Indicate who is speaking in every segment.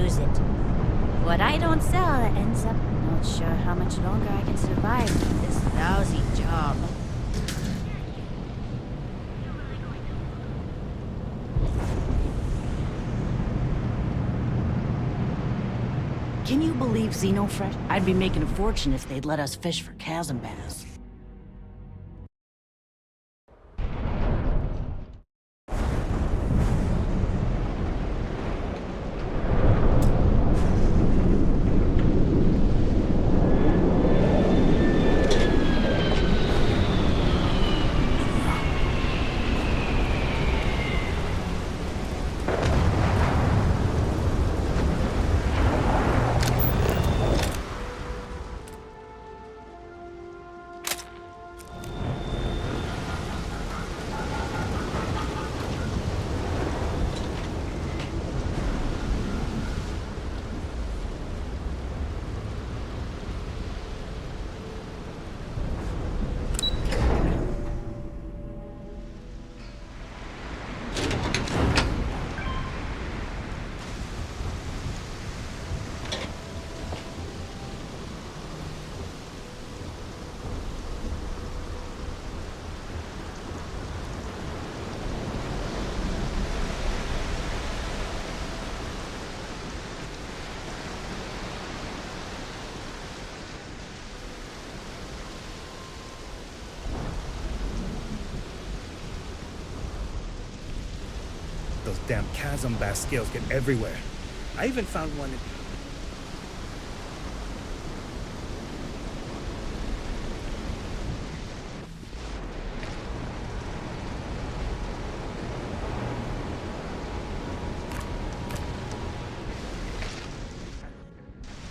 Speaker 1: use it. What I don't sell ends up not sure how much longer I can survive with this lousy job.
Speaker 2: Can you believe Xenofret? I'd be making a fortune if they'd let us fish for chasm bass.
Speaker 3: Those damn chasm bass scales get everywhere. I even found one in...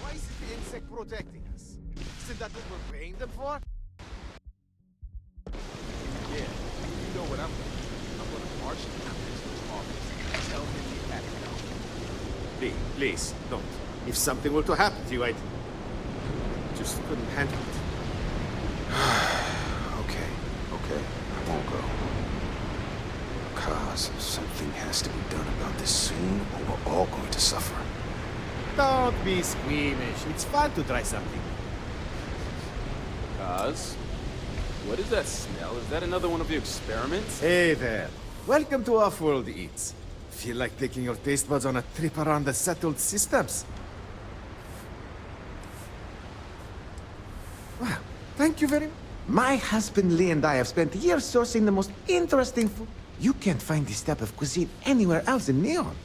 Speaker 4: Why is the insect protecting us? Isn't that what we're paying them for? Yeah, you know what I'm gonna march to the captain's office and tell him he had it out. Please, don't. If something were to happen to you, I just couldn't handle it.
Speaker 5: Okay, I won't go. Cause something has to be done about this soon, or we're all going to suffer.
Speaker 4: Don't be squeamish. It's fun to try something.
Speaker 6: Kaz? What is that smell? Is that another one of your experiments?
Speaker 4: Hey there. Welcome to Off-World Eats. Feel like taking your taste buds on a trip around the settled systems? Well, thank you very much. My husband Lee and I have spent years sourcing the most interesting food. You can't find this type of cuisine anywhere else in Neon.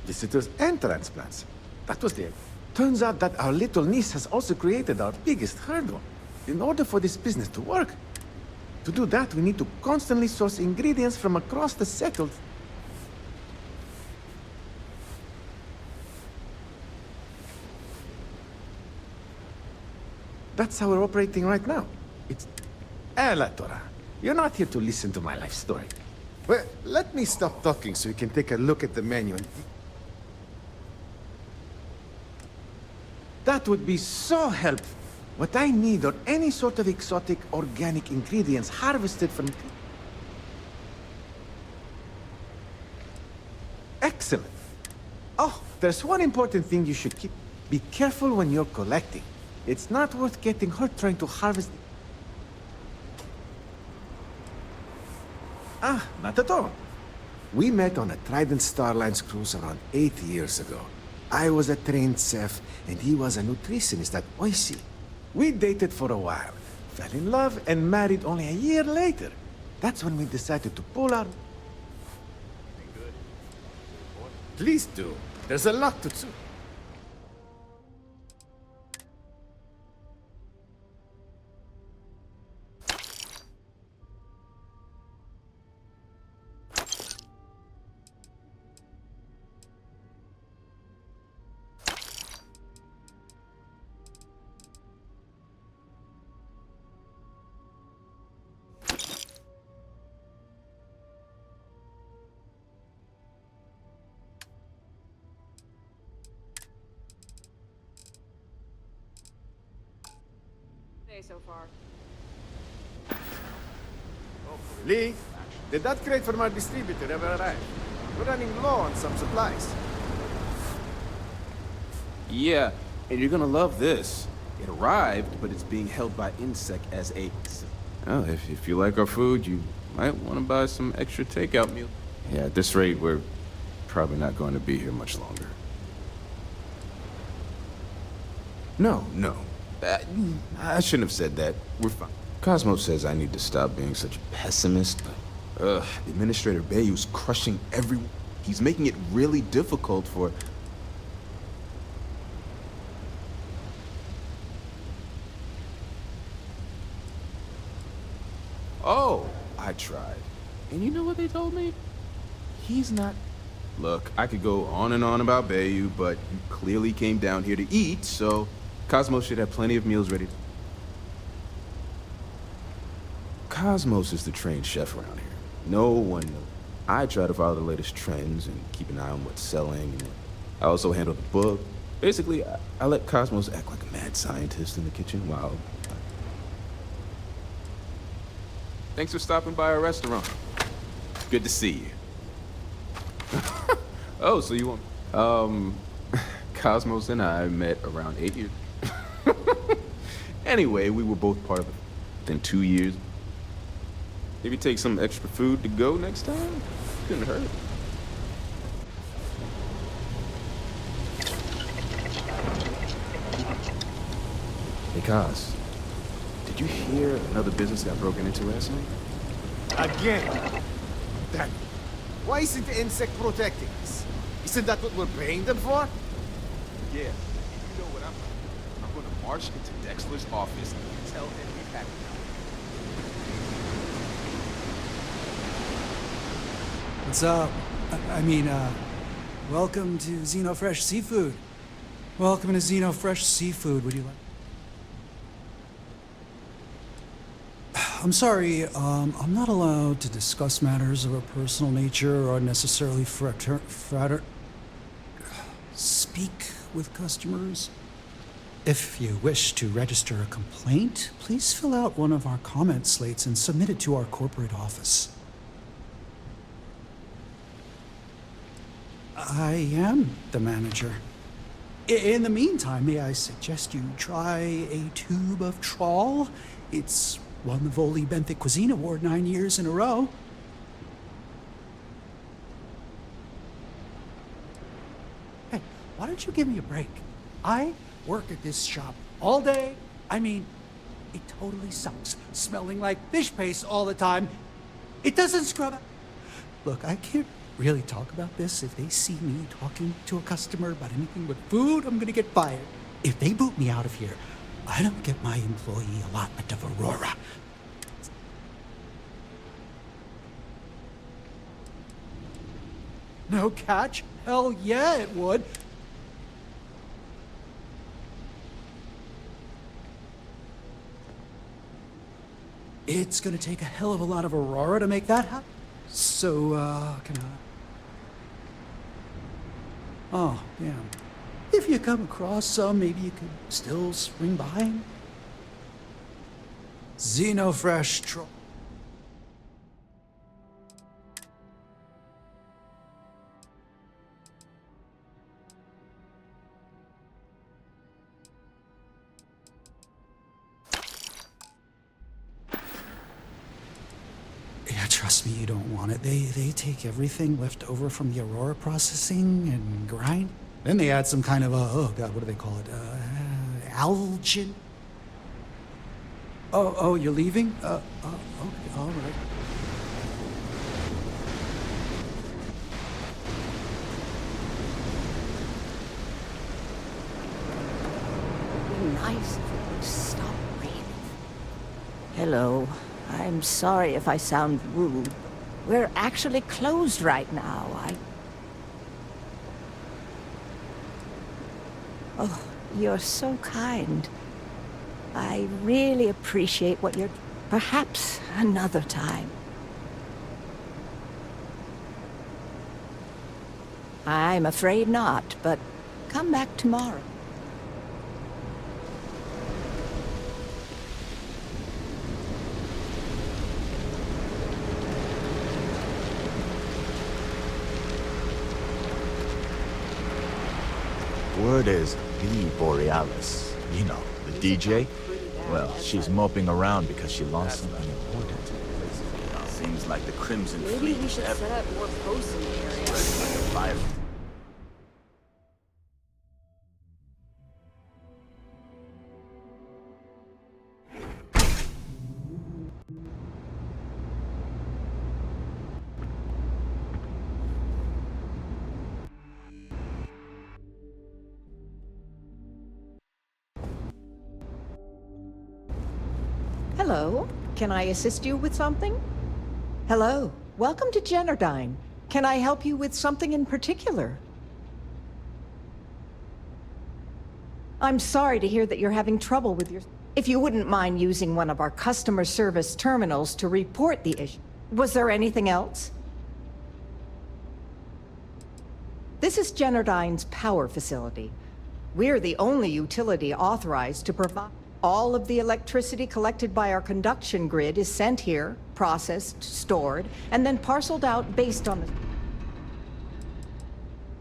Speaker 4: Visitors and transplants. That was it. Turns out that our little niece has also created our biggest hurdle. In order for this business to work, to do that, we need to constantly source ingredients from across the settled. That's how we're operating right now. It's... La Torah, you're not here to listen to my life story. Well, let me stop talking so you can take a look at the menu and... That would be so helpful. What I need are any sort of exotic organic ingredients harvested from... Excellent. Oh, there's one important thing you should keep. Be careful when you're collecting. It's not worth getting hurt trying to harvest... Ah, not at all. We met on a Trident Starlines cruise around 8 years ago. I was a trained chef, and he was a nutritionist at Oishi. We dated for a while, fell in love, and married only a year later. That's when we decided to pull our... Please do. There's a lot to do.
Speaker 7: So far.
Speaker 4: Lee, did that crate from our distributor ever arrive? We're running low on some supplies.
Speaker 6: Yeah, and you're gonna love this. It arrived, but it's being held by Insect as a... Well, if you like our food, you might want to buy some extra takeout meal. Yeah, at this rate, we're probably not going to be here much longer. No. I shouldn't have said that. We're fine. Cosmo says I need to stop being such a pessimist, but, Administrator Bayou's crushing everyone. He's making it really difficult for... Oh, I tried. And you know what they told me? He's not... Look, I could go on and on about Bayou, but you clearly came down here to eat, so Cosmos should have plenty of meals ready. Cosmos is the trained chef around here. No one knows. I try to follow the latest trends and keep an eye on what's selling, and I also handle the book. Basically, I let Cosmos act like a mad scientist in the kitchen while... Thanks for stopping by our restaurant. Good to see you. Oh, so you want... Cosmos and I met around 8 years... Anyway, we were both part of it within 2 years. Maybe take some extra food to go next time? Couldn't hurt. Hey, Cos. Did you hear another business got broken into last night?
Speaker 4: Again? Damn. Why isn't the Insect protecting us? Isn't that what we're paying them for?
Speaker 6: Yeah. You know what I'm going to march into Dexler's office and tell him we packed it.
Speaker 7: What's up? Welcome to Xenofresh Seafood. Welcome to Xenofresh Seafood. Would you like... I'm sorry, I'm not allowed to discuss matters of a personal nature or necessarily speak with customers. If you wish to register a complaint, please fill out one of our comment slates and submit it to our corporate office. I am the manager. In the meantime, may I suggest you try a tube of trawl? It's won the Voli Benthic Cuisine Award 9 years in a row. Hey, why don't you give me a break? I work at this shop all day. I mean, it totally sucks, smelling like fish paste all the time. It doesn't scrub up. Look, I can't really talk about this. If they see me talking to a customer about anything but food, I'm gonna get fired. If they boot me out of here, I don't get my employee allotment of Aurora. No catch? Hell yeah, it would. It's gonna take a hell of a lot of Aurora to make that happen. So, can I... Oh, yeah. If you come across some, maybe you could still swing by. Xenofresh Troll. Yeah, trust me, you don't want it. They take everything left over from the Aurora processing and grind. Then they add some kind of oh god, what do they call it? Algin? Oh, you're leaving? Okay, all right.
Speaker 2: It'd be nice if it would stop raining. Hello. I'm sorry if I sound rude. We're actually closed right now. Oh, you're so kind. I really appreciate what you're... Perhaps another time. I'm afraid not, but come back tomorrow.
Speaker 8: Word is the Borealis. You know, the DJ. Well, she's moping around because she lost something important. Seems like the Crimson Fleet is
Speaker 1: set up more posts in the area.
Speaker 8: like a fire.
Speaker 2: Hello. Can I assist you with something? Hello. Welcome to Generdyne. Can I help you with something in particular? I'm sorry to hear that you're having trouble with your... If you wouldn't mind using one of our customer service terminals to report the issue. Was there anything else? This is Generdyne's power facility. We're the only utility authorized to provide... All of the electricity collected by our conduction grid is sent here, processed, stored, and then parceled out based on the...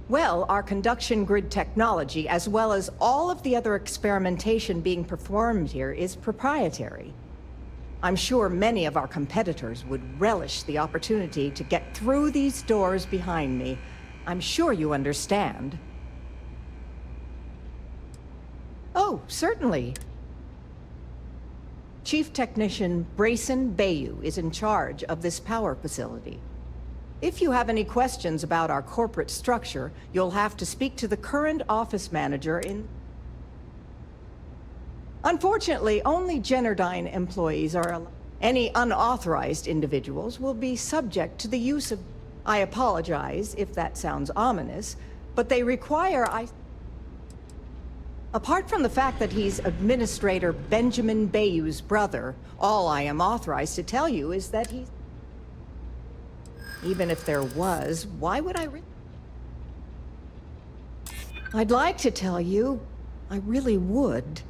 Speaker 2: Well, our conduction grid technology, as well as all of the other experimentation being performed here, is proprietary. I'm sure many of our competitors would relish the opportunity to get through these doors behind me. I'm sure you understand. Oh, certainly. Chief Technician Brayson Bayou is in charge of this power facility. If you have any questions about our corporate structure, you'll have to speak to the current office manager in... Unfortunately, only Generdyne employees are allowed. Any unauthorized individuals will be subject to the use of... I apologize if that sounds ominous, but they require Apart from the fact that he's Administrator Benjamin Bayou's brother, all I am authorized to tell you is that he's... Even if there was, why would I I'd like to tell you, I really would.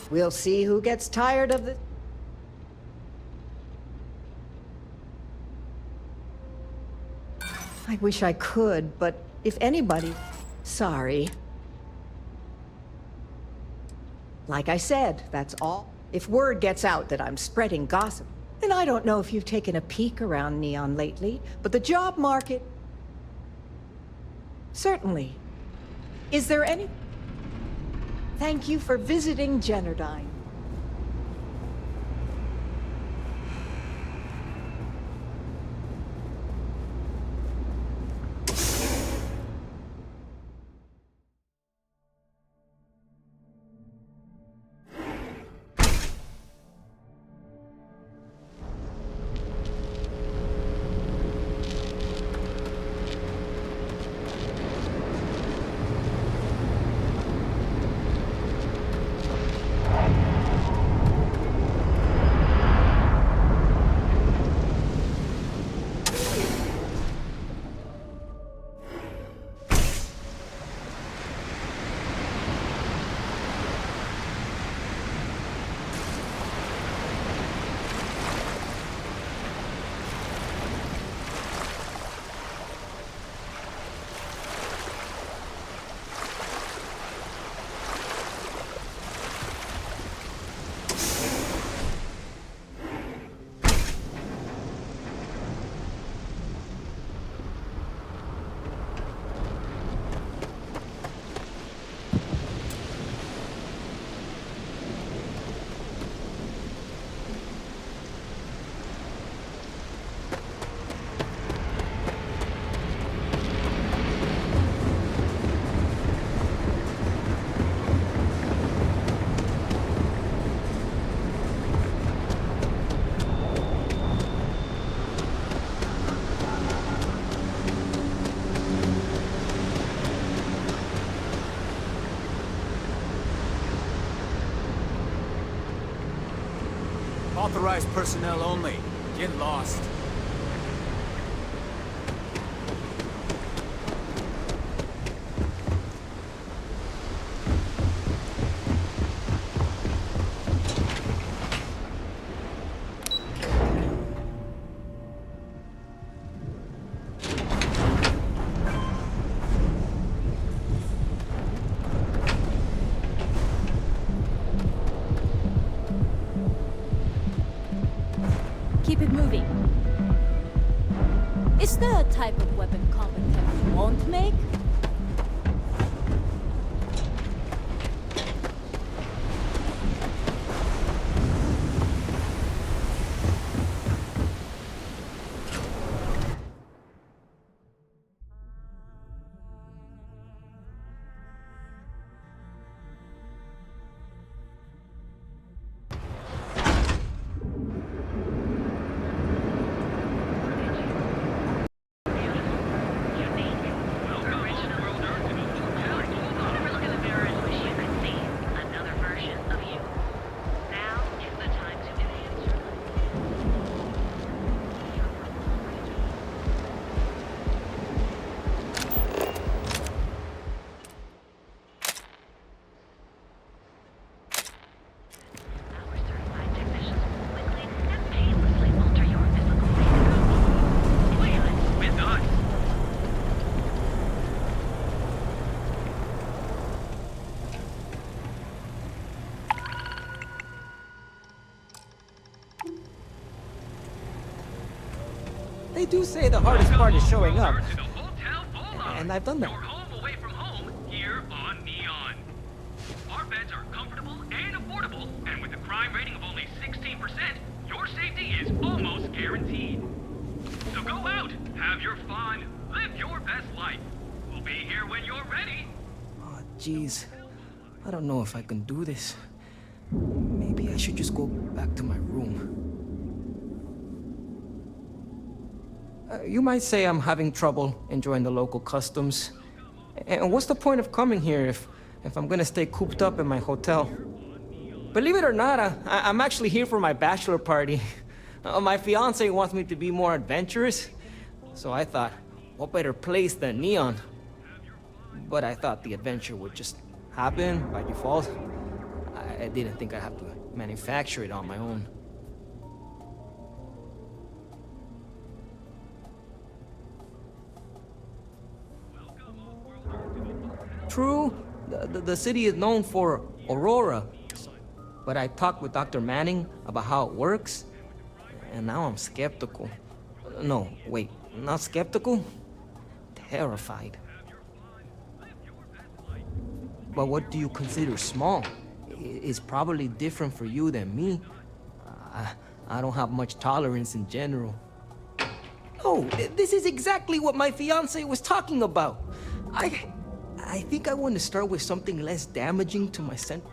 Speaker 2: We'll see who gets tired of this. I wish I could, but if anybody... Sorry. Like I said, that's all. If word gets out that I'm spreading gossip, and I don't know if you've taken a peek around Neon lately, but the job market... Certainly. Is there any... Thank you for visiting Generdyne.
Speaker 9: Authorized personnel only. Get lost.
Speaker 1: Is there a type of weapon competent won't make?
Speaker 10: They do say the hardest part is showing up. And I've done that.
Speaker 11: Your home away from home here on Neon. Our beds are comfortable and affordable, and with a crime rating of only 16%, your safety is almost guaranteed. So go out, have your fun, live your best life. We'll be here when you're ready.
Speaker 10: Oh, jeez. I don't know if I can do this. Maybe I should just go back to my room. You might say I'm having trouble enjoying the local customs. And what's the point of coming here if I'm gonna stay cooped up in my hotel? Believe it or not, I'm actually here for my bachelor party. My fiance wants me to be more adventurous, so I thought, what better place than Neon? But I thought the adventure would just happen by default. I didn't think I'd have to manufacture it on my own. True, the city is known for Aurora, but I talked with Dr. Manning about how it works, and now I'm skeptical. No, wait, not skeptical? Terrified. But what do you consider small? It's probably different for you than me. I don't have much tolerance in general. No, this is exactly what my fiance was talking about. I think I want to start with something less damaging to my scent.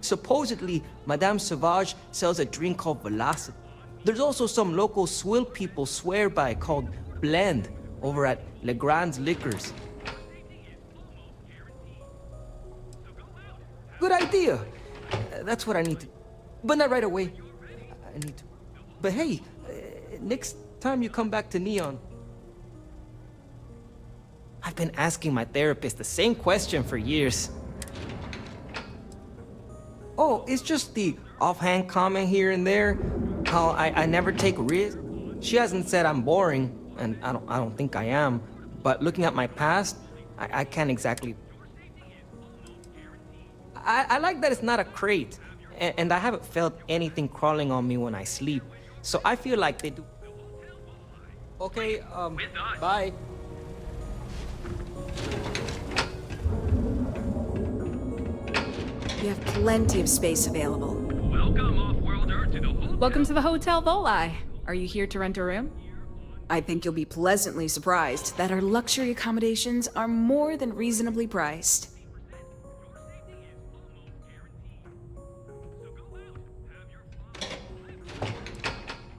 Speaker 10: Supposedly, Madame Sauvage sells a drink called Velocity. There's also some local swill people swear by called Blend over at Legrand's Liquors. Good idea. That's what I need to... But not right away. I need to... But hey, next time you come back to Neon... I've been asking my therapist the same question for years. Oh, it's just the offhand comment here and there. How I never take risks. She hasn't said I'm boring, and I don't think I am. But looking at my past, I can't exactly... I like that it's not a crate, and I haven't felt anything crawling on me when I sleep. So I feel like they do... Okay, bye.
Speaker 12: You have plenty of space available.
Speaker 11: Welcome, off-worlder, to the hotel.
Speaker 13: Welcome to the Hotel Volii. Are you here to rent a room?
Speaker 12: I think you'll be pleasantly surprised that our luxury accommodations are more than reasonably priced.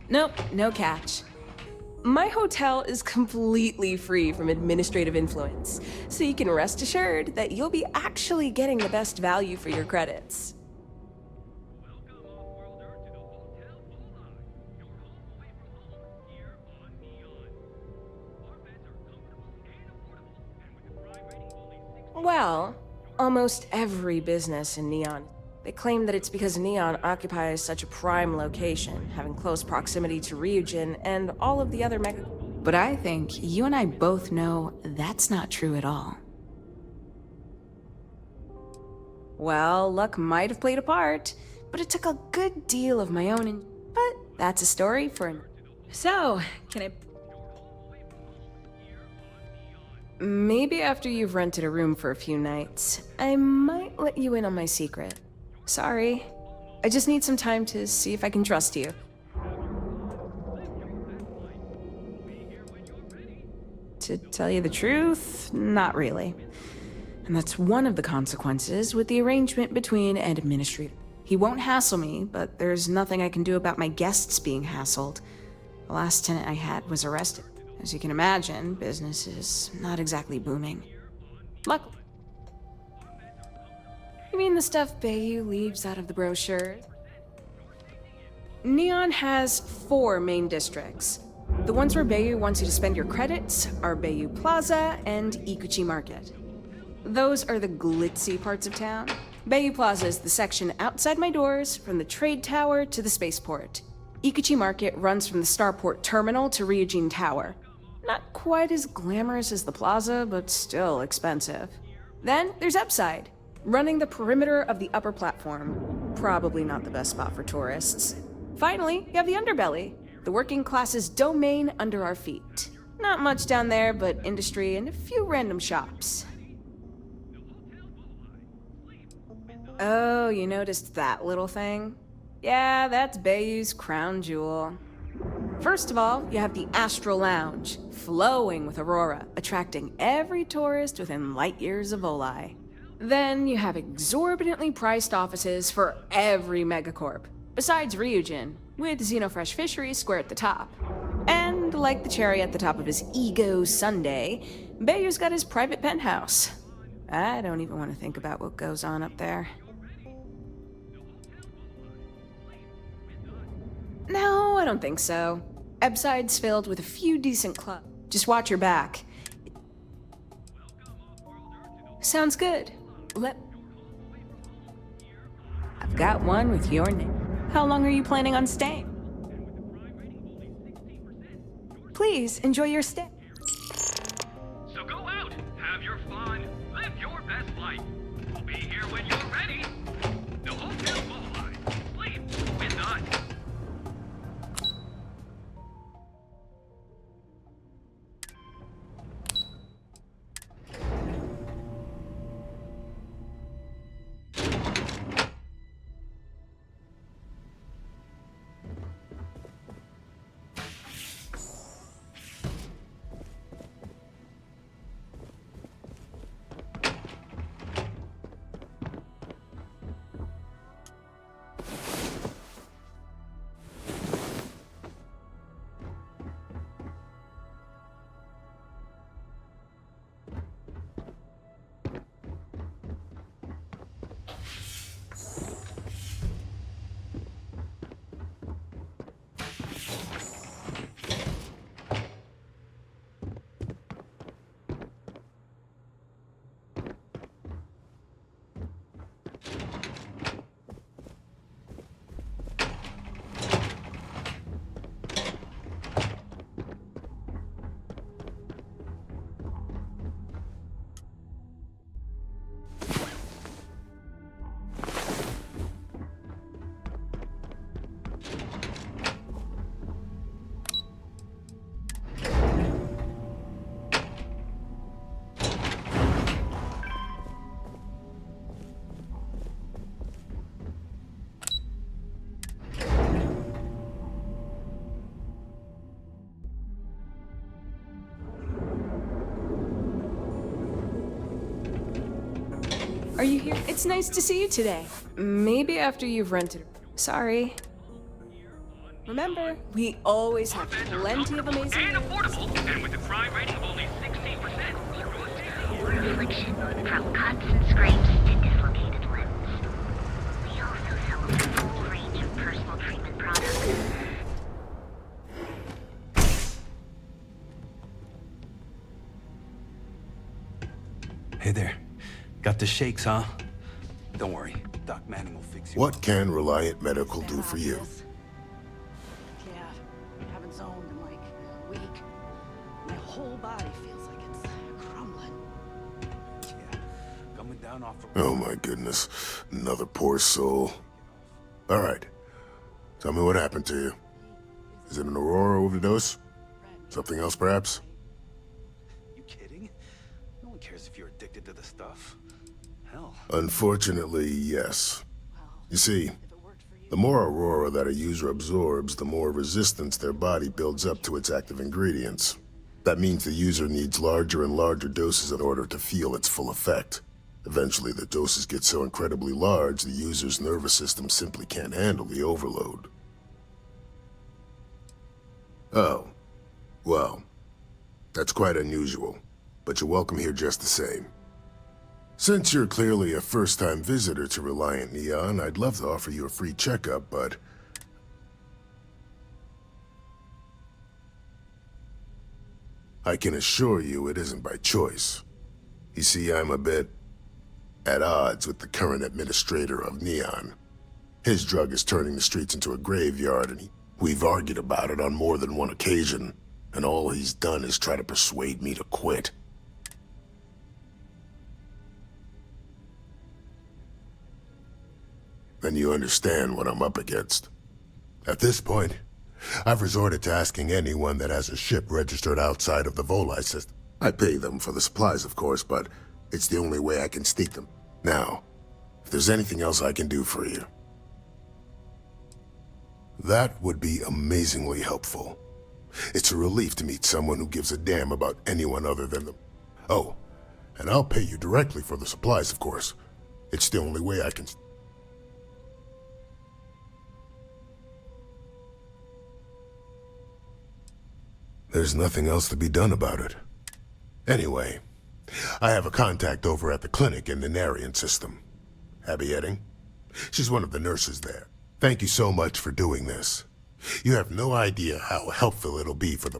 Speaker 12: Nope, no catch. My hotel is completely free from administrative influence, so you can rest assured that you'll be actually getting the best value for your credits.
Speaker 11: Welcome, off-worlder, to the Hotel Volii. Your home away from home here on Neon. Our beds are comfortable and affordable, and with a crime rating of only 6...
Speaker 12: Well, almost every business in Neon. They claim that it's because Neon occupies such a prime location, having close proximity to Ryujin and all of the other mega... But I think you and I both know that's not true at all. Well, luck might have played a part, but it took a good deal of my own... But that's a story for...
Speaker 13: So, can I...
Speaker 12: Maybe after you've rented a room for a few nights, I might let you in on my secret. Sorry. I just need some time to see if I can trust you. To tell you the truth, not really. And that's one of the consequences with the arrangement between an administrator. He won't hassle me, but there's nothing I can do about my guests being hassled. The last tenant I had was arrested. As you can imagine, business is not exactly booming. Luckily. You mean the stuff Bayou leaves out of the brochure? Neon has 4 main districts. The ones where Bayou wants you to spend your credits are Bayou Plaza and Ikuchi Market. Those are the glitzy parts of town. Bayou Plaza is the section outside my doors, from the trade tower to the spaceport. Ikuchi Market runs from the Starport terminal to Ryujin Tower. Not quite as glamorous as the plaza, but still expensive. Then there's Upside, running the perimeter of the upper platform. Probably not the best spot for tourists. Finally, you have the Underbelly, the working class's domain under our feet. Not much down there, but industry and a few random shops. Oh, you noticed that little thing? Yeah, that's Bayou's crown jewel. First of all, you have the Astral Lounge, flowing with Aurora, attracting every tourist within light years of Oli. Then you have exorbitantly priced offices for every megacorp, besides Ryujin, with Xenofresh Fisheries square at the top. And like the cherry at the top of his ego sundae, Bayou's got his private penthouse. I don't even want to think about what goes on up there. No, I don't think so. Upside's filled with a few decent clubs. Just watch your back. Sounds good. I've got one with your name. How long are you planning on staying? Please, enjoy your stay.
Speaker 11: So go out, have your fun, live your best life. We'll be here when you're ready. The Hotel Bullseye. Sleep with us.
Speaker 12: Are you here? It's nice to see you today. Maybe after you've rented. Sorry. Remember, we always have plenty of amazing
Speaker 11: and affordable, and with a crime rating of only 16%.
Speaker 14: Affliction from cuts and scrapes to dislocated limbs. We also sell a full range of personal treatment products.
Speaker 15: Hey there. Got the shakes, huh? Don't worry. Doc Manning will fix you.
Speaker 5: What can Reliant Medical do for you?
Speaker 16: Yeah, haven't zoned in like a week. My whole body feels like it's crumbling.
Speaker 15: Yeah, coming down off of...
Speaker 5: Oh my goodness. Another poor soul. All right. Tell me what happened to you. Is it an Aurora overdose? Something else, perhaps?
Speaker 15: You kidding? cares if you're addicted to the stuff. Hell.
Speaker 5: Unfortunately, yes. You see, the more Aurora that a user absorbs, the more resistance their body builds up to its active ingredients. That means the user needs larger and larger doses in order to feel its full effect. Eventually, the doses get so incredibly large, the user's nervous system simply can't handle the overload. Oh. Well, that's quite unusual, but you're welcome here just the same. Since you're clearly a first-time visitor to Reliant Neon, I'd love to offer you a free checkup, but I can assure you it isn't by choice. You see, I'm a bit at odds with the current administrator of Neon. His drug is turning the streets into a graveyard, and we've argued about it on more than one occasion, and all he's done is try to persuade me to quit. Then you understand what I'm up against. At this point, I've resorted to asking anyone that has a ship registered outside of the Volai system. I pay them for the supplies, of course, but it's the only way I can sneak them. Now, if there's anything else I can do for you, that would be amazingly helpful. It's a relief to meet someone who gives a damn about anyone other than them. Oh, and I'll pay you directly for the supplies, of course. It's the only way I can... There's nothing else to be done about it. Anyway, I have a contact over at the clinic in the Narian system. Abby Edding. She's one of the nurses there. Thank you so much for doing this. You have no idea how helpful it'll be for the...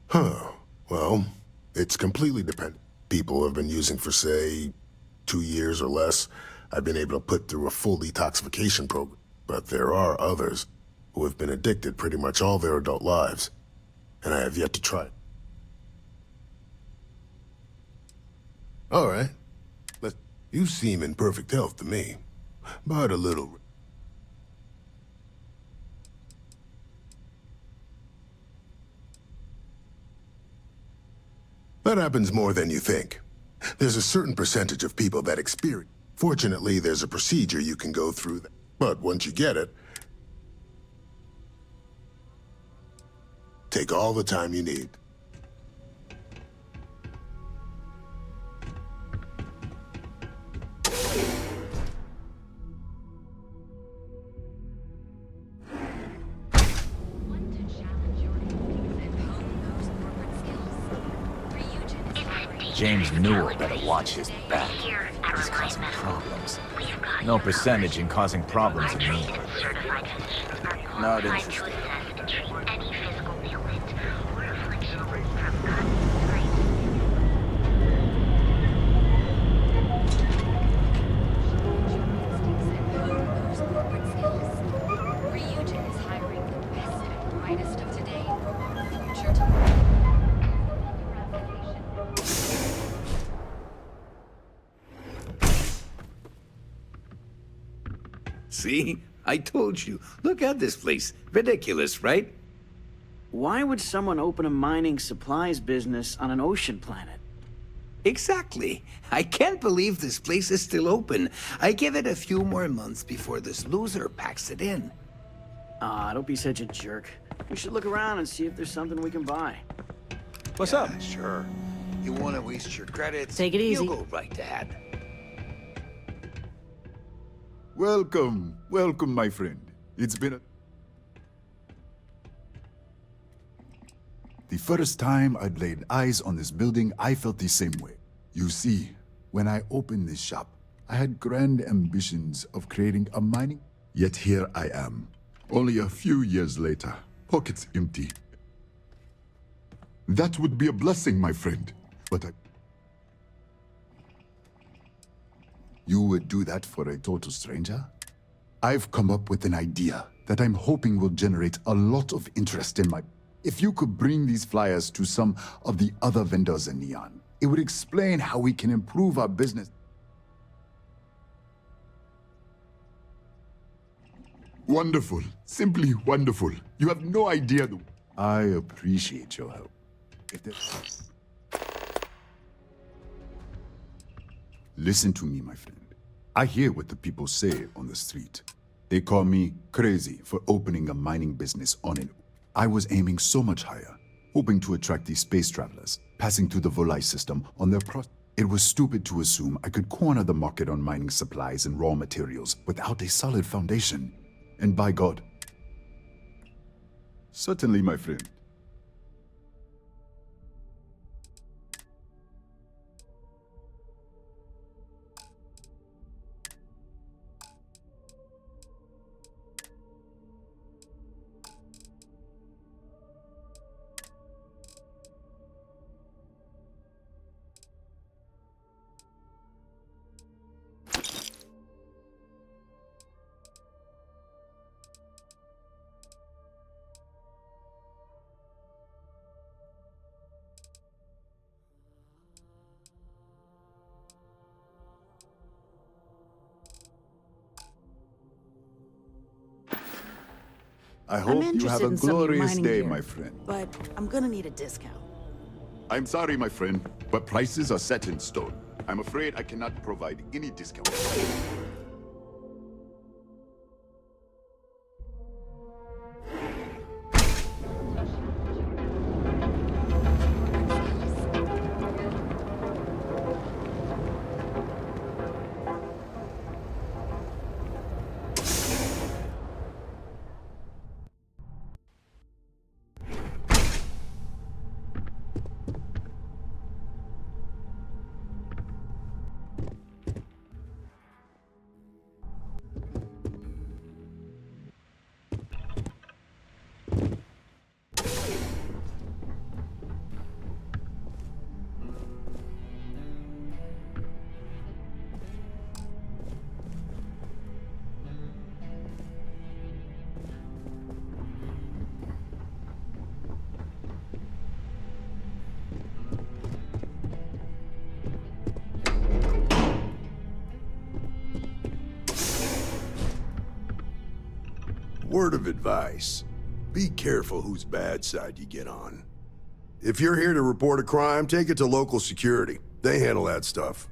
Speaker 5: Huh. Well, it's completely dependent. People have been using for, say, 2 years or less. I've been able to put through a full detoxification program. But there are others who have been addicted pretty much all their adult lives. And I have yet to try it. All right. You seem in perfect health to me. But a little... That happens more than you think. There's a certain percentage of people that experience. Fortunately, there's a procedure you can go through. But once you get it, take all the time you need.
Speaker 8: James Newell better watch his back. He's causing problems. No percentage in causing problems in me. Not interested.
Speaker 17: See? I told you. Look at this place. Ridiculous, right?
Speaker 18: Why would someone open a mining supplies business on an ocean planet?
Speaker 17: Exactly. I can't believe this place is still open. I give it a few more months before this loser packs it in.
Speaker 18: Ah, don't be such a jerk. We should look around and see if there's something we can buy.
Speaker 17: What's up?
Speaker 19: Sure. You want to waste your credits?
Speaker 18: Take it easy.
Speaker 17: You go right ahead.
Speaker 20: Welcome. Welcome, my friend. It's been a... The first time I'd laid eyes on this building, I felt the same way. You see, when I opened this shop, I had grand ambitions of creating a mining... Yet here I am, only a few years later, pockets empty. That would be a blessing, my friend, but You would do that for a total stranger? I've come up with an idea that I'm hoping will generate a lot of interest in my... If you could bring these flyers to some of the other vendors in Neon, it would explain how we can improve our business. Wonderful. Simply wonderful. You have no idea the... I appreciate your help. If there... Listen to me, my friend. I hear what the people say on the street. They call me crazy for opening a mining business on it. I was aiming so much higher, hoping to attract these space travelers, passing through the Volai system on their It was stupid to assume I could corner the market on mining supplies and raw materials without a solid foundation. And by God. Certainly, my friend. I hope you have a glorious day, my friend.
Speaker 16: But I'm gonna need a discount.
Speaker 20: I'm sorry, my friend, but prices are set in stone. I'm afraid I cannot provide any discount.
Speaker 5: Word of advice. Be careful whose bad side you get on. If you're here to report a crime, take it to local security. They handle that stuff.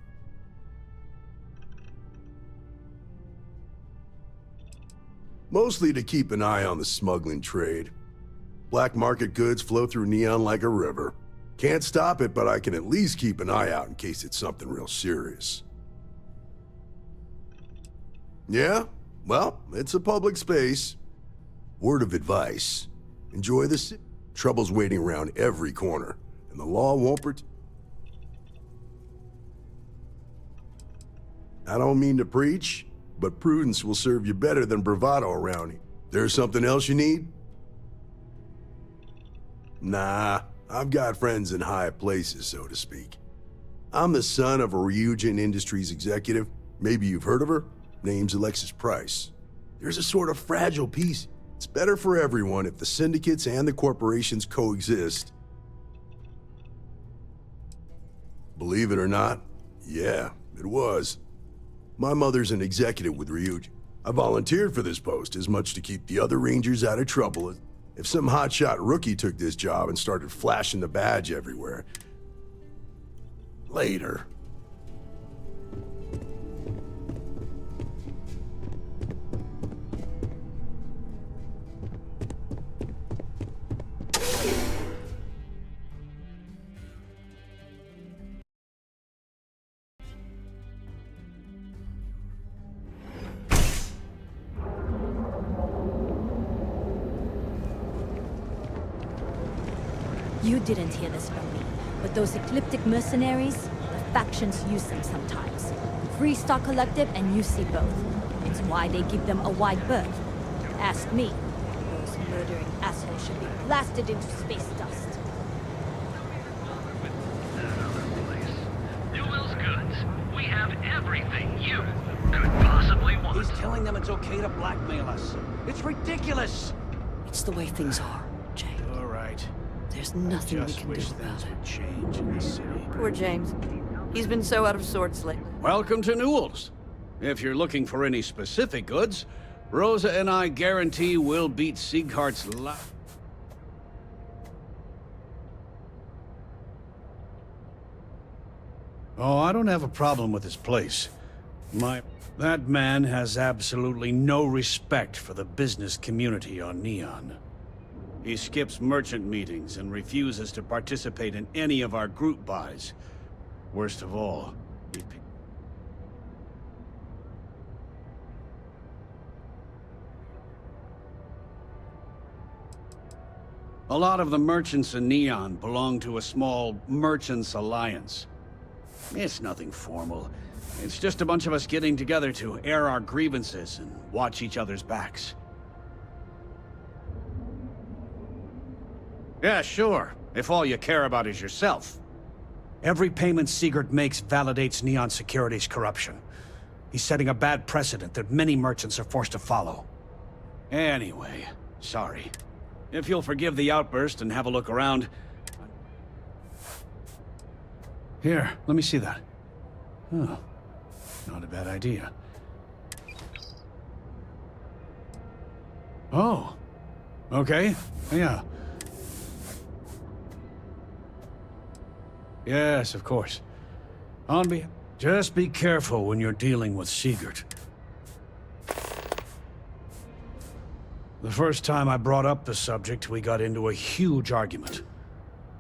Speaker 5: Mostly to keep an eye on the smuggling trade. Black market goods flow through Neon like a river. Can't stop it, but I can at least keep an eye out in case it's something real serious. Yeah? Well, it's a public space. Word of advice. Enjoy the city. Trouble's waiting around every corner, and the law won't I don't mean to preach, but prudence will serve you better than bravado around here. There's something else you need? Nah, I've got friends in high places, so to speak. I'm the son of a Ryujin Industries executive. Maybe you've heard of her? Name's Alexis Price. There's a sort of fragile piece. It's better for everyone if the syndicates and the corporations coexist. Believe it or not, yeah, it was. My mother's an executive with Ryujin. I volunteered for this post as much to keep the other Rangers out of trouble as if some hotshot rookie took this job and started flashing the badge everywhere. Later.
Speaker 1: You didn't hear this from me, but those ecliptic mercenaries, the factions use them sometimes. Freestar Collective and UC both. It's why they give them a wide berth. Ask me. Those murdering assholes should be blasted into space dust.
Speaker 11: Newell's Goods. We have everything you could possibly want.
Speaker 9: He's telling them it's okay to blackmail us. It's ridiculous.
Speaker 16: It's the way things are, Jay.
Speaker 9: All right.
Speaker 16: There's nothing we
Speaker 9: Just
Speaker 16: can do
Speaker 9: wish
Speaker 16: about
Speaker 9: things
Speaker 16: it.
Speaker 9: would change in this city.
Speaker 16: Poor James. He's been so out of sorts lately.
Speaker 9: Welcome to Newell's. If you're looking for any specific goods, Rosa and I guarantee we'll beat Sieghart's Oh, I don't have a problem with his place. That man has absolutely no respect for the business community on Neon. He skips merchant meetings and refuses to participate in any of our group buys. Worst of all, a lot of the merchants in Neon belong to a small merchants alliance. It's nothing formal. It's just a bunch of us getting together to air our grievances and watch each other's backs. Yeah, sure. If all you care about is yourself. Every payment Siegert makes validates Neon Security's corruption. He's setting a bad precedent that many merchants are forced to follow. Anyway, sorry. If you'll forgive the outburst and have a look around... Here, let me see that. Oh, not a bad idea. Oh, okay, yeah. Yes, of course. Just be careful when you're dealing with Siegert. The first time I brought up the subject, we got into a huge argument.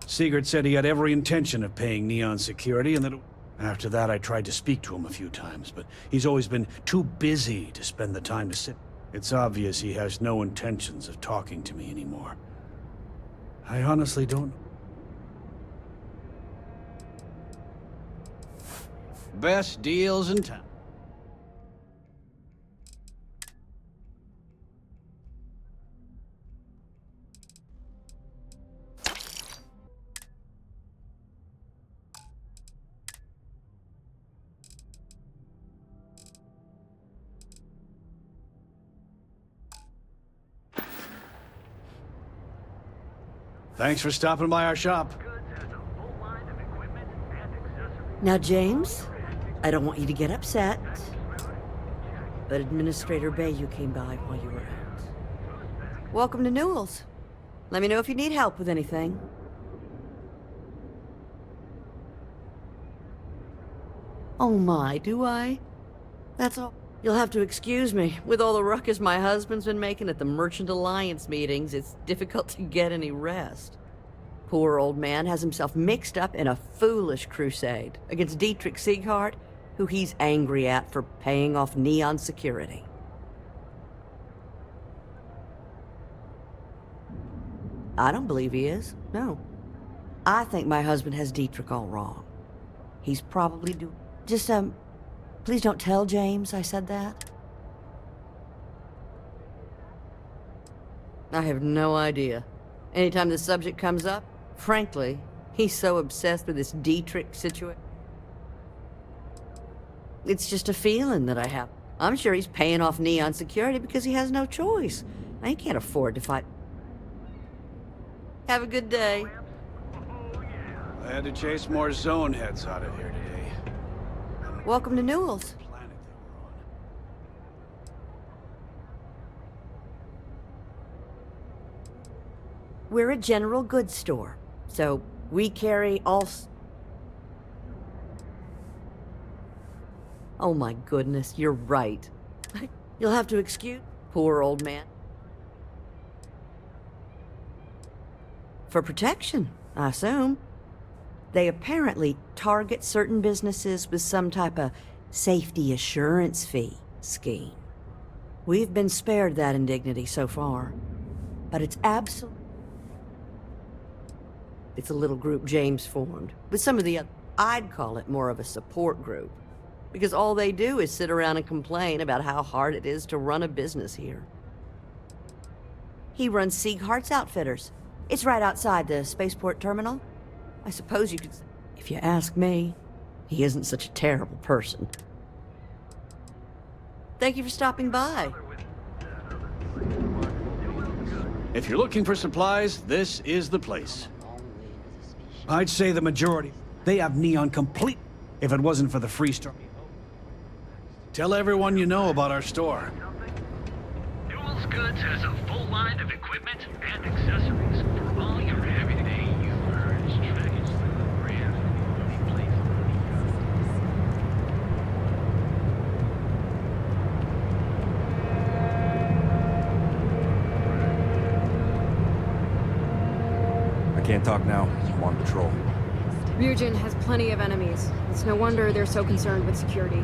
Speaker 9: Siegert said he had every intention of paying Neon Security, and that after that I tried to speak to him a few times, but he's always been too busy to spend the time to sit. It's obvious he has no intentions of talking to me anymore. I honestly don't... Best deals in town. Thanks for stopping by our shop.
Speaker 21: Now, James, I don't want you to get upset, but Administrator Bayou came by while you were out. Welcome to Newell's. Let me know if you need help with anything. Oh my, do I? That's all. You'll have to excuse me. With all the ruckus my husband's been making at the Merchant Alliance meetings, it's difficult to get any rest. Poor old man has himself mixed up in a foolish crusade against Dietrich Sieghart, who he's angry at for paying off Neon Security. I don't believe he is, no. I think my husband has Dietrich all wrong. He's probably Just, please don't tell James I said that. I have no idea. Anytime the subject comes up, frankly, he's so obsessed with this Dietrich situation. It's just a feeling that I have. I'm sure he's paying off Neon Security because he has no choice. He can't afford to fight. Have a good day.
Speaker 9: I had to chase more zone heads out of here today.
Speaker 21: Welcome to Newell's. We're a general goods store, so we carry all... Oh my goodness, you're right. You'll have to excuse... Poor old man. For protection, I assume. They apparently target certain businesses with some type of safety assurance fee scheme. We've been spared that indignity so far, but it's absolutely... It's a little group James formed, with some of the other... I'd call it more of a support group, because all they do is sit around and complain about how hard it is to run a business here. He runs Sieghart's Outfitters. It's right outside the spaceport terminal. I suppose you could... If you ask me, he isn't such a terrible person. Thank you for stopping by.
Speaker 9: If you're looking for supplies, this is the place. I'd say the majority. They have Neon complete, if it wasn't for the free store. Tell everyone you know about our store.
Speaker 11: Goods has a full line of equipment and accessories for all your everyday users. Trackage brand
Speaker 3: I can't talk now. I'm on patrol.
Speaker 22: Ryujin has plenty of enemies. It's no wonder they're so concerned with security.